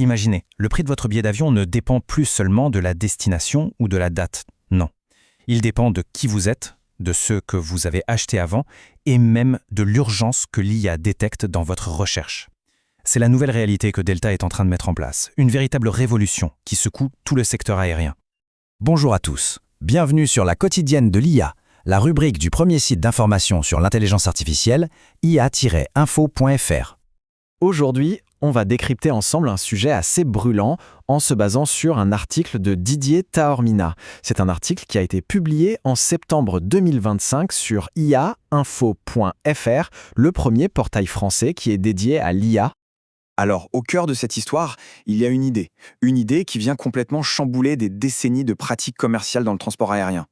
Imaginez, le prix de votre billet d'avion ne dépend plus seulement de la destination ou de la date. Non. Il dépend de qui vous êtes, de ce que vous avez acheté avant et même de l'urgence que l'IA détecte dans votre recherche. C'est la nouvelle réalité que Delta est en train de mettre en place, une véritable révolution qui secoue tout le secteur aérien. Bonjour à tous, bienvenue sur la quotidienne de l'IA, la rubrique du premier site d'information sur l'intelligence artificielle, ia-info.fr. Aujourd'hui, on va décrypter ensemble un sujet assez brûlant en se basant sur un article de Didier Taormina. C'est un article qui a été publié en septembre 2025 sur ia-info.fr, le premier portail français qui est dédié à l'IA. Alors, au cœur de cette histoire, il y a une idée qui vient complètement chambouler des décennies de pratiques commerciales dans le transport aérien.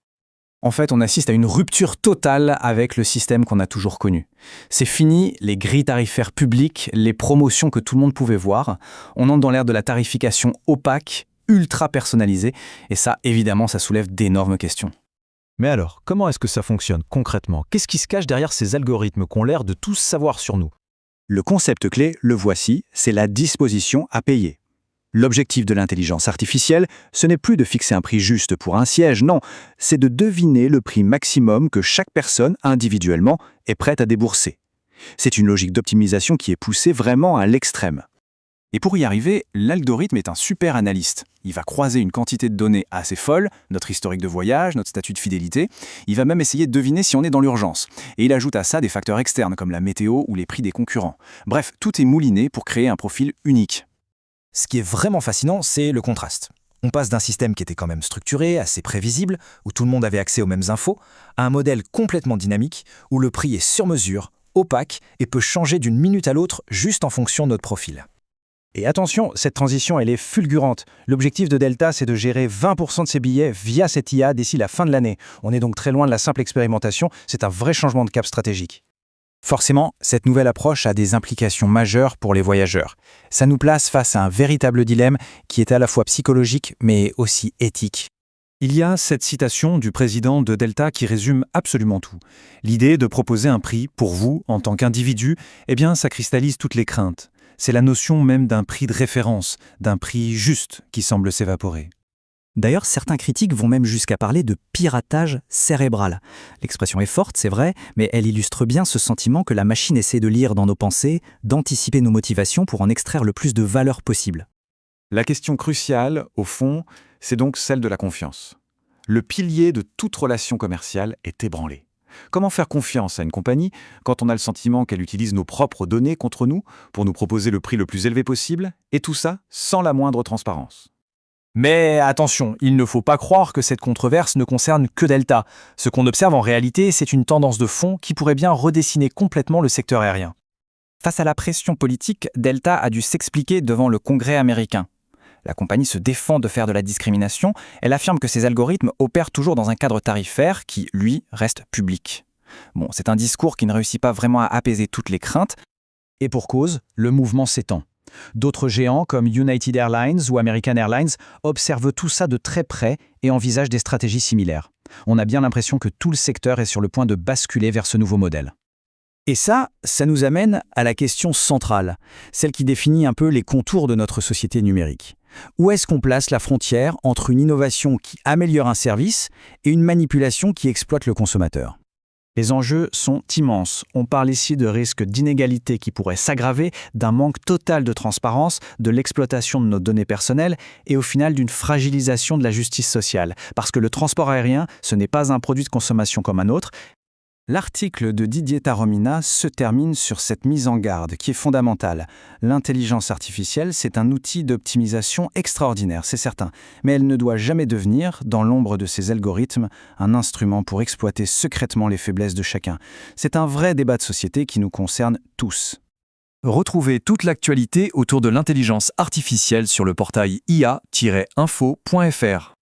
En fait, on assiste à une rupture totale avec le système qu'on a toujours connu. C'est fini les grilles tarifaires publiques, les promotions que tout le monde pouvait voir. On entre dans l'ère de la tarification opaque, ultra personnalisée, et ça, évidemment, ça soulève d'énormes questions. Mais alors, comment est-ce que ça fonctionne concrètement? Qu'est-ce qui se cache derrière ces algorithmes qui ont l'air de tous savoir sur nous? Le concept clé, le voici, c'est la disposition à payer. L'objectif de l'intelligence artificielle, ce n'est plus de fixer un prix juste pour un siège, non, c'est de deviner le prix maximum que chaque personne, individuellement, est prête à débourser. C'est une logique d'optimisation qui est poussée vraiment à l'extrême. Et pour y arriver, l'algorithme est un super analyste. Il va croiser une quantité de données assez folle, notre historique de voyage, notre statut de fidélité. Il va même essayer de deviner si on est dans l'urgence. Et il ajoute à ça des facteurs externes comme la météo ou les prix des concurrents. Bref, tout est mouliné pour créer un profil unique. Ce qui est vraiment fascinant, c'est le contraste. On passe d'un système qui était quand même structuré, assez prévisible, où tout le monde avait accès aux mêmes infos, à un modèle complètement dynamique, où le prix est sur mesure, opaque et peut changer d'une minute à l'autre juste en fonction de notre profil. Et attention, cette transition, elle est fulgurante. L'objectif de Delta, c'est de gérer 20% de ses billets via cette IA d'ici la fin de l'année. On est donc très loin de la simple expérimentation, c'est un vrai changement de cap stratégique. Forcément, cette nouvelle approche a des implications majeures pour les voyageurs. Ça nous place face à un véritable dilemme qui est à la fois psychologique mais aussi éthique. Il y a cette citation du président de Delta qui résume absolument tout. L'idée de proposer un prix pour vous en tant qu'individu, eh bien, ça cristallise toutes les craintes. C'est la notion même d'un prix de référence, d'un prix juste qui semble s'évaporer. D'ailleurs, certains critiques vont même jusqu'à parler de piratage cérébral. L'expression est forte, c'est vrai, mais elle illustre bien ce sentiment que la machine essaie de lire dans nos pensées, d'anticiper nos motivations pour en extraire le plus de valeur possible. La question cruciale, au fond, c'est donc celle de la confiance. Le pilier de toute relation commerciale est ébranlé. Comment faire confiance à une compagnie quand on a le sentiment qu'elle utilise nos propres données contre nous pour nous proposer le prix le plus élevé possible, et tout ça sans la moindre transparence? Mais attention, il ne faut pas croire que cette controverse ne concerne que Delta. Ce qu'on observe en réalité, c'est une tendance de fond qui pourrait bien redessiner complètement le secteur aérien. Face à la pression politique, Delta a dû s'expliquer devant le Congrès américain. La compagnie se défend de faire de la discrimination. Elle affirme que ses algorithmes opèrent toujours dans un cadre tarifaire qui, lui, reste public. Bon, c'est un discours qui ne réussit pas vraiment à apaiser toutes les craintes. Et pour cause, le mouvement s'étend. D'autres géants comme United Airlines ou American Airlines observent tout ça de très près et envisagent des stratégies similaires. On a bien l'impression que tout le secteur est sur le point de basculer vers ce nouveau modèle. Et ça nous amène à la question centrale, celle qui définit un peu les contours de notre société numérique. Où est-ce qu'on place la frontière entre une innovation qui améliore un service et une manipulation qui exploite le consommateur ? Les enjeux sont immenses. On parle ici de risques d'inégalité qui pourraient s'aggraver, d'un manque total de transparence, de l'exploitation de nos données personnelles et au final d'une fragilisation de la justice sociale. Parce que le transport aérien, ce n'est pas un produit de consommation comme un autre. L'article de Didier Taormina se termine sur cette mise en garde qui est fondamentale. L'intelligence artificielle, c'est un outil d'optimisation extraordinaire, c'est certain, mais elle ne doit jamais devenir, dans l'ombre de ses algorithmes, un instrument pour exploiter secrètement les faiblesses de chacun. C'est un vrai débat de société qui nous concerne tous. Retrouvez toute l'actualité autour de l'intelligence artificielle sur le portail ia-info.fr.